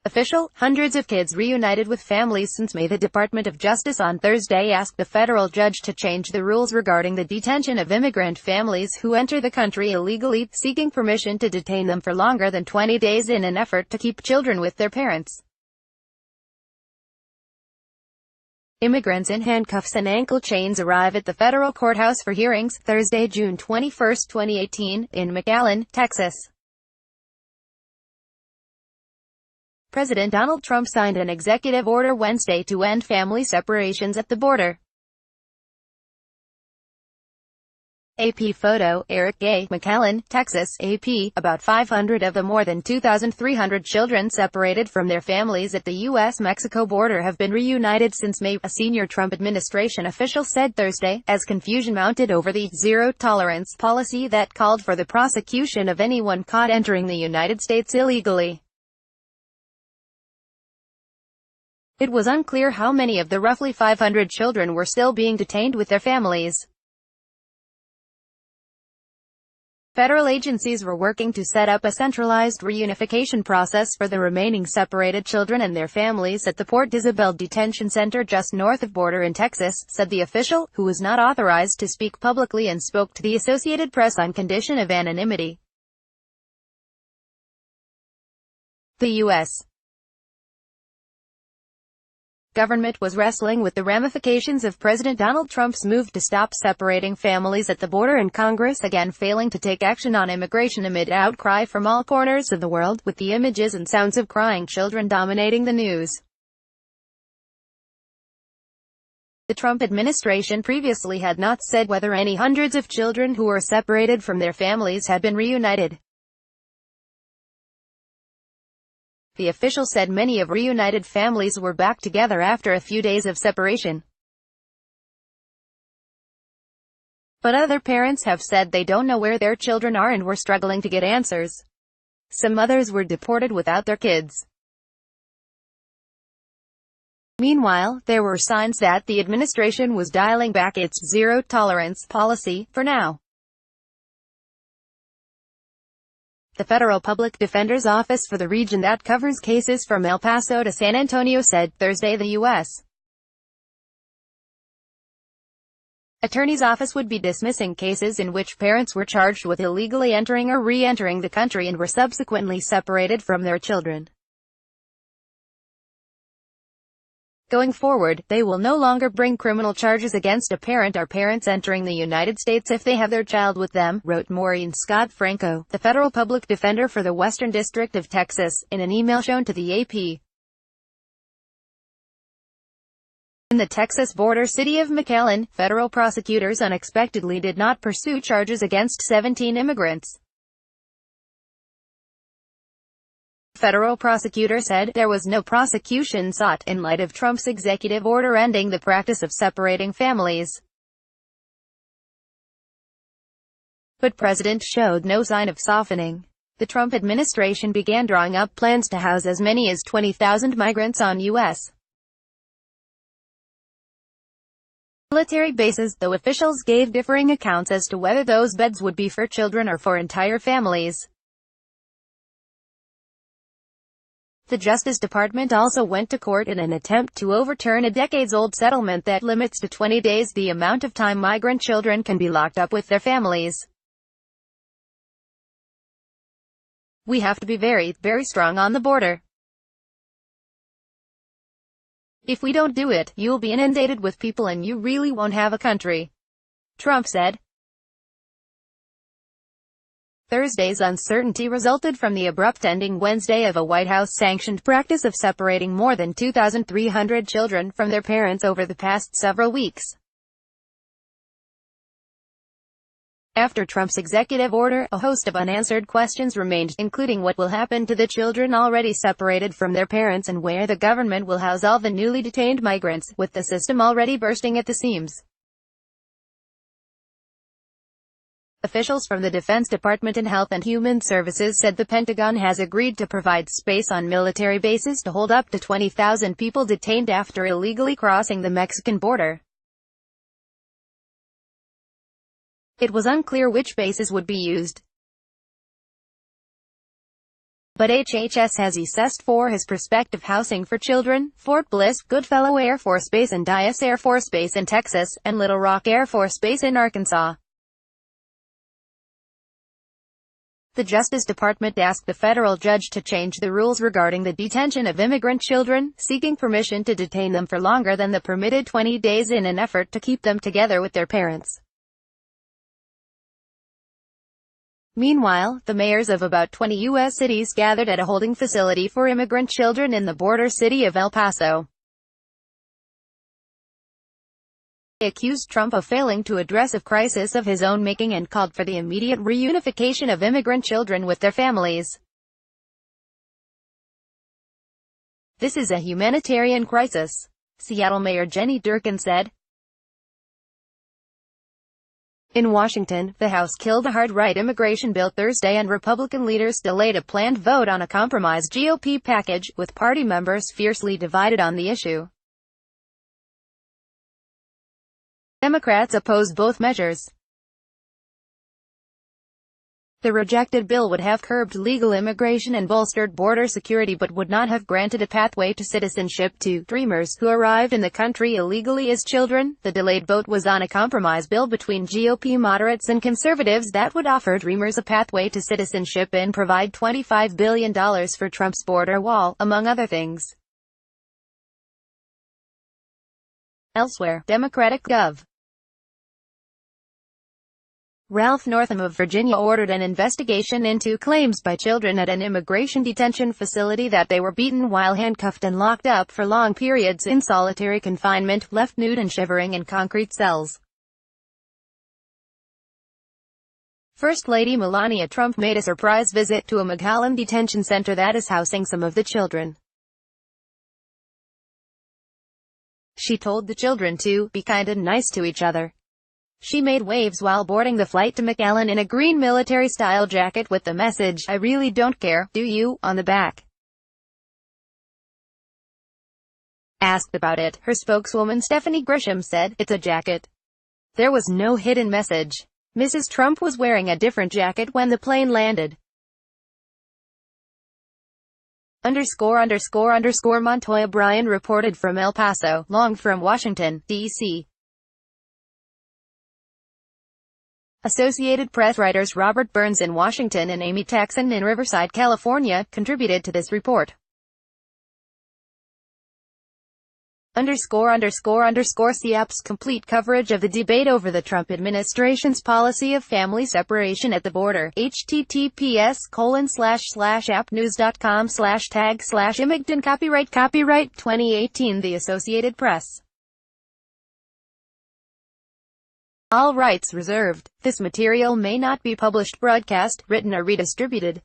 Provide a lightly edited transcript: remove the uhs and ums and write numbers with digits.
Official: hundreds of kids reunited with families since May. The Department of Justice on Thursday asked the federal judge to change the rules regarding the detention of immigrant families who enter the country illegally, seeking permission to detain them for longer than 20 days in an effort to keep children with their parents. Immigrants in handcuffs and ankle chains arrive at the federal courthouse for hearings, Thursday, June 21, 2018, in McAllen, Texas. President Donald Trump signed an executive order Wednesday to end family separations at the border. AP photo, Eric Gay, McAllen, Texas. AP, about 500 of the more than 2,300 children separated from their families at the U.S.-Mexico border have been reunited since May, a senior Trump administration official said Thursday, as confusion mounted over the zero-tolerance policy that called for the prosecution of anyone caught entering the United States illegally. It was unclear how many of the roughly 500 children were still being detained with their families. Federal agencies were working to set up a centralized reunification process for the remaining separated children and their families at the Port Isabel Detention Center just north of border in Texas, said the official, who was not authorized to speak publicly and spoke to the Associated Press on condition of anonymity. The U.S. government was wrestling with the ramifications of President Donald Trump's move to stop separating families at the border, and Congress again failing to take action on immigration amid outcry from all corners of the world, with the images and sounds of crying children dominating the news. The Trump administration previously had not said whether any hundreds of children who were separated from their families had been reunited. The official said many of reunited families were back together after a few days of separation. But other parents have said they don't know where their children are and were struggling to get answers. Some others were deported without their kids. Meanwhile, there were signs that the administration was dialing back its zero-tolerance policy, for now. The federal public defender's office for the region that covers cases from El Paso to San Antonio said Thursday the U.S. Attorney's office would be dismissing cases in which parents were charged with illegally entering or re-entering the country and were subsequently separated from their children. Going forward, they will no longer bring criminal charges against a parent or parents entering the United States if they have their child with them, wrote Maureen Scott Franco, the federal public defender for the Western District of Texas, in an email shown to the AP. In the Texas border city of McAllen, federal prosecutors unexpectedly did not pursue charges against 17 immigrants. Federal prosecutor said there was no prosecution sought, in light of Trump's executive order ending the practice of separating families. But President showed no sign of softening. The Trump administration began drawing up plans to house as many as 20,000 migrants on U.S. military bases, though officials gave differing accounts as to whether those beds would be for children or for entire families. The Justice Department also went to court in an attempt to overturn a decades-old settlement that limits to 20 days the amount of time migrant children can be locked up with their families. We have to be very, very strong on the border. If we don't do it, you'll be inundated with people and you really won't have a country, Trump said. Thursday's uncertainty resulted from the abrupt ending Wednesday of a White House-sanctioned practice of separating more than 2,300 children from their parents over the past several weeks. After Trump's executive order, a host of unanswered questions remained, including what will happen to the children already separated from their parents and where the government will house all the newly detained migrants, with the system already bursting at the seams. Officials from the Defense Department and Health and Human Services said the Pentagon has agreed to provide space on military bases to hold up to 20,000 people detained after illegally crossing the Mexican border. It was unclear which bases would be used, but HHS has assessed for his prospective housing for children, Fort Bliss, Goodfellow Air Force Base and Dyess Air Force Base in Texas, and Little Rock Air Force Base in Arkansas. The Justice Department asked the federal judge to change the rules regarding the detention of immigrant children, seeking permission to detain them for longer than the permitted 20 days in an effort to keep them together with their parents. Meanwhile, the mayors of about 20 U.S. cities gathered at a holding facility for immigrant children in the border city of El Paso. They accused Trump of failing to address a crisis of his own making and called for the immediate reunification of immigrant children with their families. "This is a humanitarian crisis," Seattle Mayor Jenny Durkan said. In Washington, the House killed a hard-right immigration bill Thursday and Republican leaders delayed a planned vote on a compromise GOP package, with party members fiercely divided on the issue. Democrats oppose both measures. The rejected bill would have curbed legal immigration and bolstered border security but would not have granted a pathway to citizenship to Dreamers who arrived in the country illegally as children. The delayed vote was on a compromise bill between GOP moderates and conservatives that would offer Dreamers a pathway to citizenship and provide $25 billion for Trump's border wall, among other things. Elsewhere, Democratic Gov. Ralph Northam of Virginia ordered an investigation into claims by children at an immigration detention facility that they were beaten while handcuffed and locked up for long periods in solitary confinement, left nude and shivering in concrete cells. First Lady Melania Trump made a surprise visit to a McAllen detention center that is housing some of the children. She told the children to be kind and nice to each other. She made waves while boarding the flight to McAllen in a green military-style jacket with the message, "I really don't care, do you?" on the back. Asked about it, her spokeswoman Stephanie Grisham said, "It's a jacket. There was no hidden message." Mrs. Trump was wearing a different jacket when the plane landed. Montoya Bryan reported from El Paso, Long from Washington, D.C. Associated Press writers Robert Burns in Washington and Amy Texan in Riverside, California, contributed to this report. CAP's complete coverage of the debate over the Trump administration's policy of family separation at the border. https://appnews.com/tag/Imigdon Copyright 2018 The Associated Press. All rights reserved. This material may not be published, broadcast, written or redistributed.